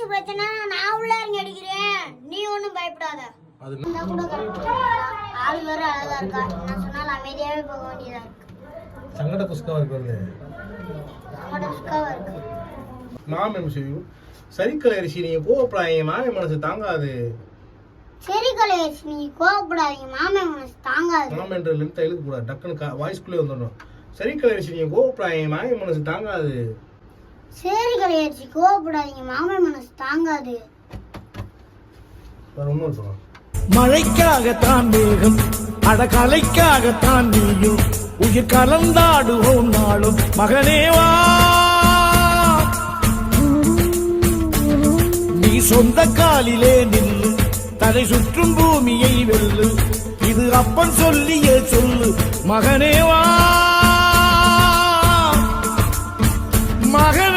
ஏதாச்சும் பிரச்சனை நான் உள்ள இறங்கி அடிக்கிறேன், நீ ஒன்றும் பயப்படாத. அது கூட ஆள் வேற அழகா இருக்கா, நான் சொன்னால் அமைதியாவே போக வேண்டியதா இருக்கு. சங்கட குஸ்காவா இருக்கு. அவனோட சுக்காவா இருக்கு. மாமன் செய்யும் சரி கலையரிசி, நீங்க கோவப்படாதீங்க, மாமன் மனசு தாங்காது. சரி கலையரிசி, நீங்க கோவப்படாதீங்க, மாமன் மனசு தாங்காது. மாமன்ற லென்த் எழுத கூடாது, டக்குன்னு வாய்ஸ்குள்ளே வந்துடணும். சரி கலையரிசி, நீங்க கோவப்படாதீங்க, மாமன் மனசு தாங்காது. சரி கலையரிசி, கோவப்படாதீங்க, மாமன் மனசு தாங்காது. வேற ஒன்றும் சொல்லலாம். மழைக்காகத்தான் மேகம், அடகலைக்காகத்தான் நீயும், உயிர் கலந்தாடுவோம் நாளும் மகனேவா. நீ சொந்த காலிலே நில்லு, தலை சுற்றும் பூமியை வெல்லு, இது அப்பன் சொல்லியே சொல்லு மகனேவா. மகன்